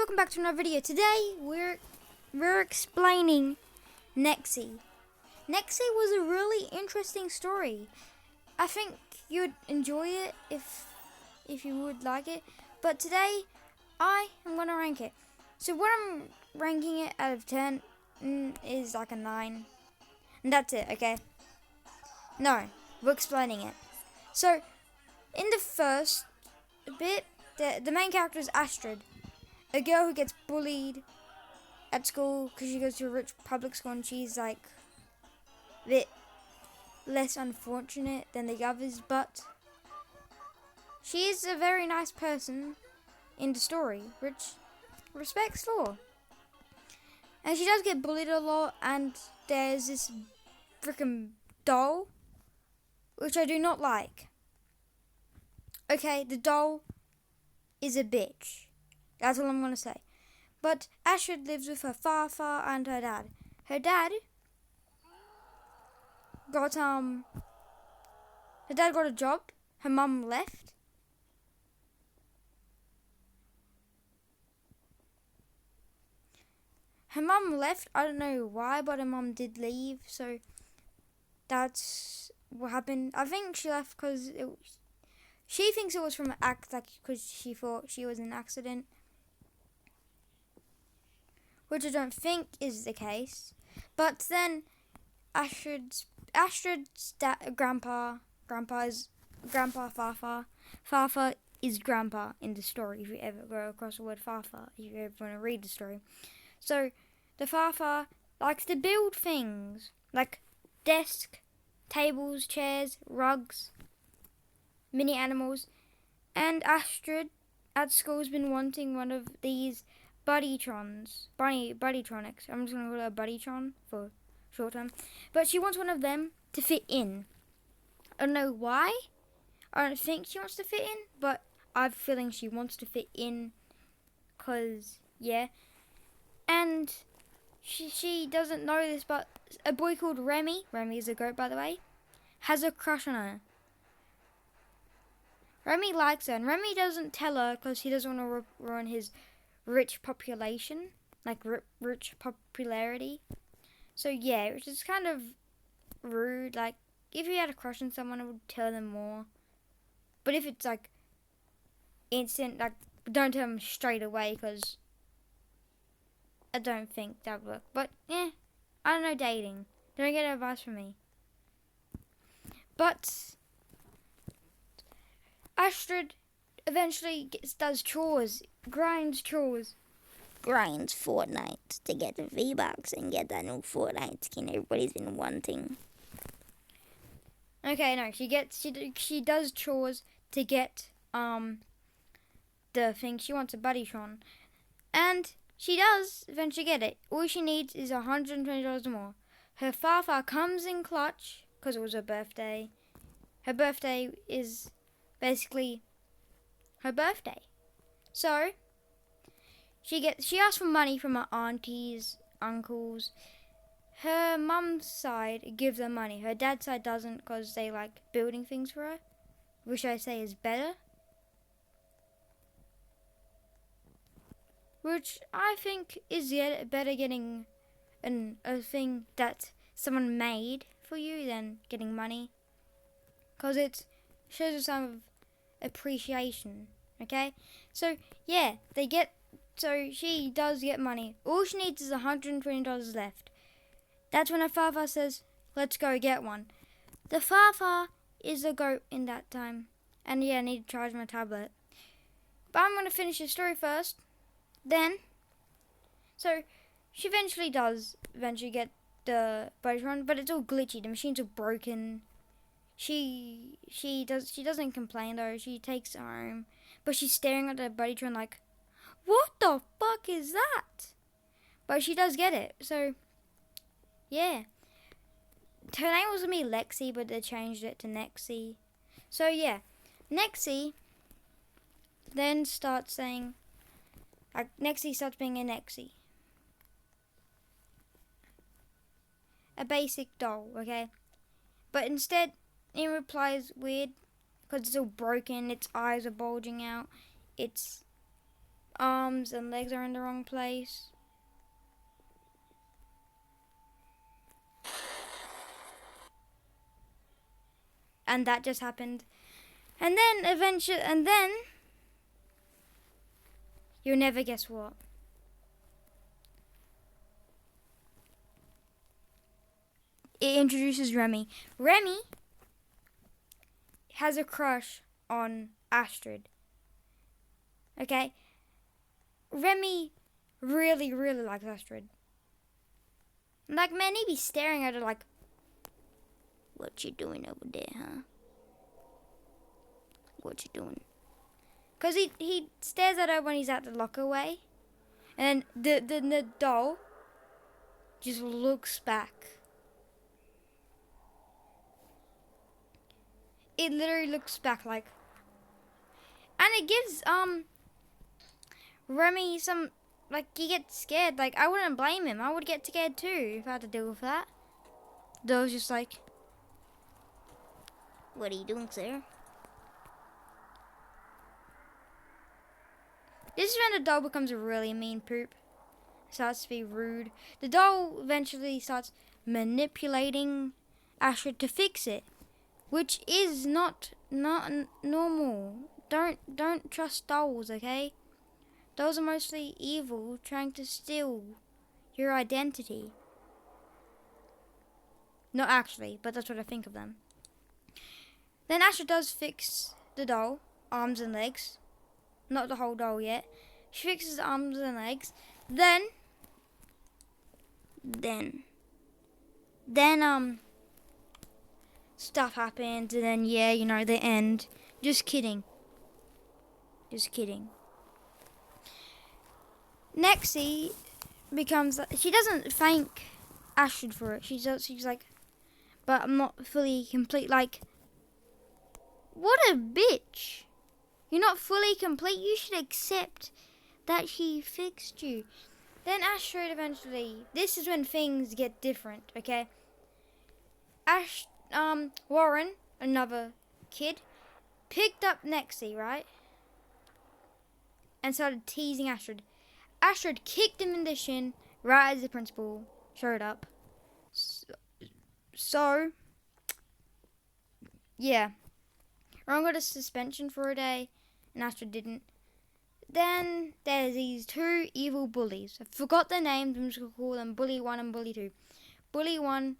welcome back to another video. Today we're explaining Nexie. Nexie was a really interesting story. I think you'd enjoy it if you would like it. But today I am gonna rank it. So what I'm ranking it out of 10 is like a 9. And that's it, okay? No, we're explaining it. So in the first bit, the main character is Astrid, a girl who gets bullied at school because she goes to a rich public school and she's like a bit less unfortunate than the others, but she is a very nice person in the story, which respects law. And she does get bullied a lot, and there's this freaking doll, which I do not like. Okay, the doll is a bitch. That's all I'm going to say. But Astrid lives with her father and her dad. Her dad got a job. Her mum left. Her mum left. I don't know why, but her mum did leave. So that's what happened. I think she left because she thinks it was from an act, like because she thought she was in an accident, which I don't think is the case. But then Astrid's grandpa Fafa is grandpa in the story. If you ever go across the word Fafa, if you ever want to read the story. So the Fafa likes to build things like desk, tables, chairs, rugs, mini animals, and Astrid at school has been wanting one of these buddytronics. I'm just going to call it a buddytron for short term. But she wants one of them to fit in. I don't know why. I don't think she wants to fit in, but I have a feeling she wants to fit in because, yeah. And she doesn't know this, but a boy called Remy is a goat, by the way, has a crush on her. Remy likes her, and Remy doesn't tell her because he doesn't want to ruin his rich population, like rich popularity. So yeah, which is kind of rude. Like, if you had a crush on someone, I would tell them more. But if it's like instant, like, don't tell them straight away because I don't think that would work. But yeah, I don't know dating. Don't get advice from me. But Astrid eventually does chores, grinds Fortnite to get the V-Bucks and get that new Fortnite skin everybody's been wanting. Okay, no, she does chores to get the thing. She wants a buddytron, and she does eventually get it. All she needs is $120 more. Her father comes in clutch because it was her birthday. Her birthday is basically her birthday. So she asks for money from her aunties, uncles. Her mum's side gives her money. Her dad's side doesn't because they like building things for her, which I say is better. Which I think is better getting a thing that someone made for you than getting money. Because it shows you some appreciation, okay? So, yeah, she does get money. All she needs is $120 left. That's when her father says, let's go get one. The father is a goat in that time. And yeah, I need to charge my tablet. But I'm going to finish the story first. Then, so she eventually get the buddytron, but it's all glitchy. The machines are broken. She doesn't complain though. She takes it home, but she's staring at the buddytron like, what the fuck is that? But she does get it. So yeah, her name was gonna be Lexie, but they changed it to Nexie. So yeah, Nexie then starts saying, Nexie starts being a Nexie. A basic doll, okay? But instead, it replies weird because it's all broken, its eyes are bulging out, arms and legs are in the wrong place. And that just happened. And then you'll never guess what. It introduces Remy. Remy has a crush on Astrid. Okay? Remy really, really likes Astrid. Like, man, he'd be staring at her like, what you doing over there, huh? What you doing? Because he stares at her when he's at the locker way. And the doll just looks back. It literally looks back like... And it gives Remy some... Like, he gets scared. Like, I wouldn't blame him. I would get scared too if I had to deal with that. The doll's just like... What are you doing, sir? This is when the doll becomes a really mean poop. Starts to be rude. The doll eventually starts manipulating Astrid to fix it, which is not normal. Don't trust dolls, okay? Dolls are mostly evil, trying to steal your identity. Not actually, but that's what I think of them. Then Astrid does fix the doll, arms and legs. Not the whole doll yet. She fixes the arms and legs. Then stuff happens, and then yeah, you know, the end. Just kidding. Nexie becomes... She doesn't thank Astrid for it. She's like, but I'm not fully complete. Like, what a bitch. You're not fully complete. You should accept that she fixed you. Then Astrid eventually... This is when things get different, okay? Warren, another kid, picked up Nexie, right? And started teasing Astrid. Astrid kicked him in the shin right as the principal showed up. So yeah. Ron got a suspension for a day, and Astrid didn't. Then there's these two evil bullies. I forgot their names. I'm just going to call them Bully 1 and Bully 2. Bully 1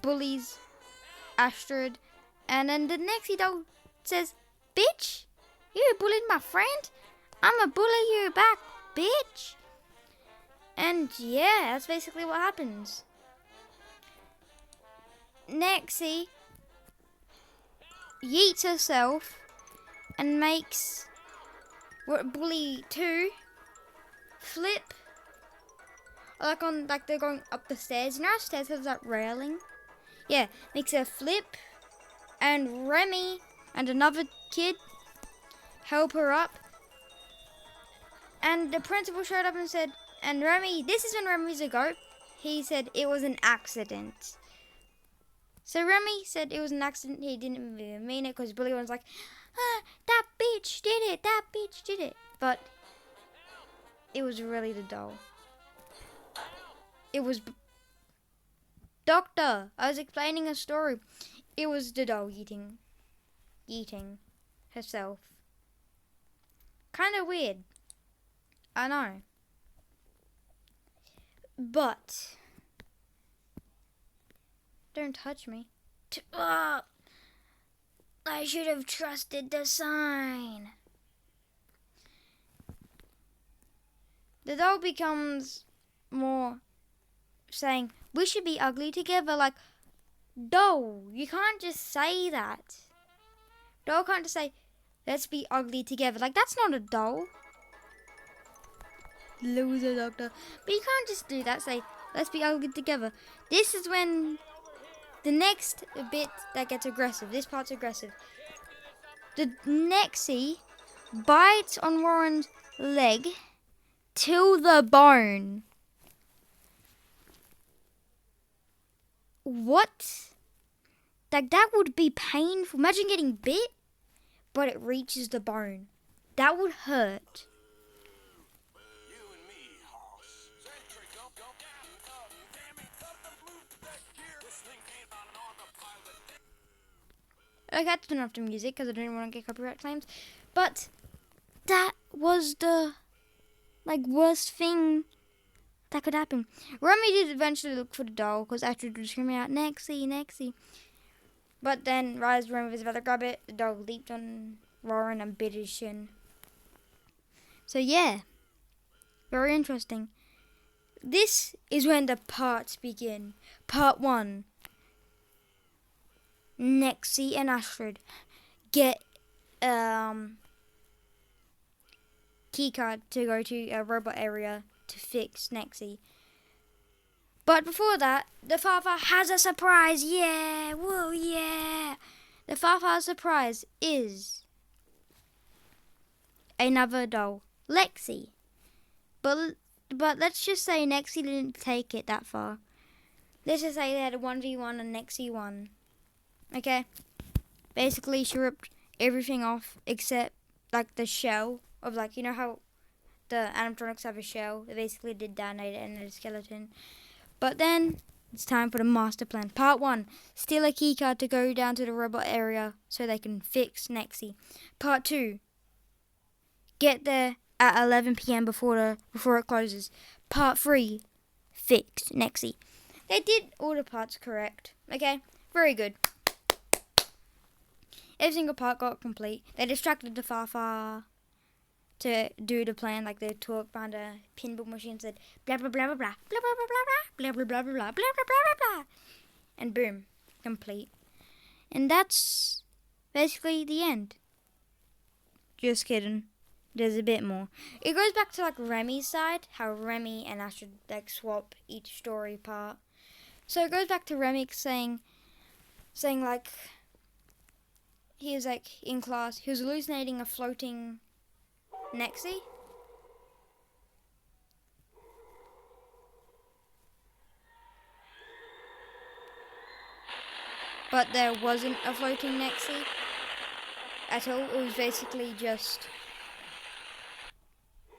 bullies Astrid, and then the Nexie doll says, "Bitch, you bullied my friend? I'ma bully you back, bitch." And yeah, that's basically what happens. Nexie yeets herself and makes what Bully 2 flip, like they're going up the stairs. You know how stairs has that railing? Yeah, makes her flip, and Remy and another kid help her up. And the principal showed up and said, and Remy, this is when Remy's a goat. He said it was an accident. So Remy said it was an accident. He didn't even mean it, because Bully was like, that bitch did it. That bitch did it. But it was really the doll. It was... Doctor, I was explaining a story. It was the doll eating herself. Kind of weird. I know. But don't touch me. I should have trusted the sign. The doll becomes more saying, we should be ugly together. Like, doll, you can't just say that. Doll can't just say, let's be ugly together. Like, that's not a doll. Loser, doctor. But you can't just do that. Say, let's be ugly together. This is when the next bit that gets aggressive. This part's aggressive. The Nexie bites on Warren's leg till the bone. What? Like, that would be painful. Imagine getting bit, but it reaches the bone. That would hurt. Okay, I had to turn off the music because I didn't want to get copyright claims. But that was the worst thing that could happen. Remy did eventually look for the doll because Astrid was screaming out, Nexie, Nexie. But then Rise ran with his brother, grab it. The dog leaped on Roran and bit his shin. So yeah, very interesting. This is when the parts begin. Part 1. Nexie and Astrid get keycard to go to a robot area to fix Nexie. But before that, the Farfar has a surprise. Yeah, whoa, yeah. The Farfar's surprise is another doll, Lexie. But let's just say Nexie didn't take it that far. Let's just say they had a 1v1 and Nexie won. Okay? Basically, she ripped everything off except, like, the shell of, like, you know how the animatronics have a shell? They basically did detonate it and a skeleton. But then, it's time for the master plan. Part 1, steal a keycard to go down to the robot area so they can fix Nexie. Part 2, get there at 11 p.m. before it closes. Part 3, fix Nexie. They did all the parts correct. Okay? Very good. Every single part got complete. They distracted the Farfar to do the plan, like they talked behind a pinball machine and said blah blah blah blah blah blah blah blah blah blah blah blah blah blah blah blah blah, and boom, complete. And that's basically the end. Just kidding. There's a bit more. It goes back to like Remy's side, how Remy and Astrid like swap each story part. So it goes back to Remy saying like he was like in class, he was hallucinating a floating Nexie. But there wasn't a floating Nexie at all. It was basically just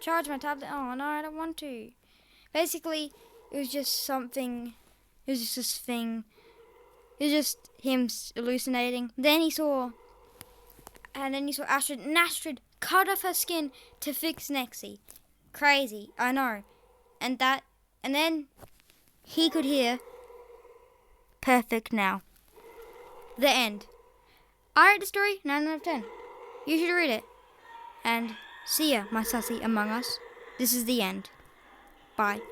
charge my tablet. Oh no, I don't want to. Basically, it was just something. It was just this thing. It was just him hallucinating. Then he saw Astrid, and Astrid cut off her skin to fix Nexie. Crazy, I know. And then he could hear perfect now. The end. I read the story, 9 out of 10. You should read it. And see ya, my sassy Among Us. This is the end. Bye.